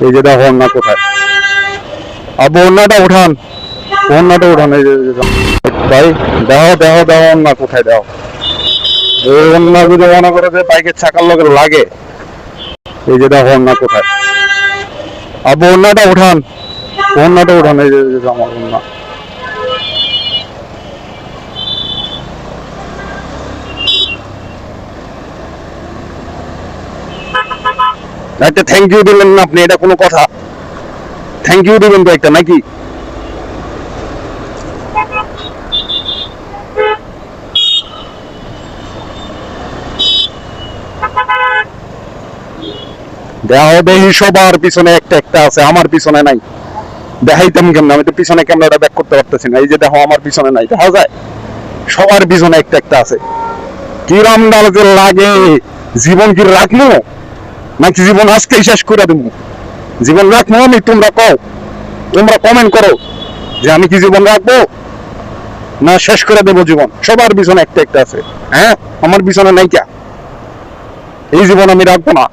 এই যে দেখো অন্য কোথায় আবু অন্যটা উঠান এই যে ভাই দেখো দেখো দেখো অন্য কোথায় দাও এই অন্য যদি মনে করে যে বাইকের চাকার লগে লাগে এই যে দেখো অন্য কোথায় আবু অন্যটা উঠান এই যে আমার অন্য একটা থ্যাংক ইউ দিলেন না আপনি, এটা কোনো কথা? থ্যাংক ইউ দিবেন তো একটা নাকি? দেহ দেহি সবার পিছনে একটা একটা আছে, আমার পিছনে নাই। দেখাইতাম কেমন, আমি তো পিছনে ক্যামেরাটা ব্যাক করতে পারতেছি না। এই যে দেখো আমার পিছনে নাই, দেখা যায়? সবার পিছনে একটা একটা আছে। কিরম ডাল যে লাগে, জীবন কি রাখবো নাকি জীবন আজকেই শেষ করে দেবো? জীবন রাখবো আমি? তোমরা কও, তোমরা কমেন্ট করো যে আমি কি জীবন রাখবো না শেষ করে দেবো জীবন? সবার পিছনে একটা একটা আছে। হ্যাঁ, আমার পিছনে নাই কে? এই জীবন আমি রাখবো না।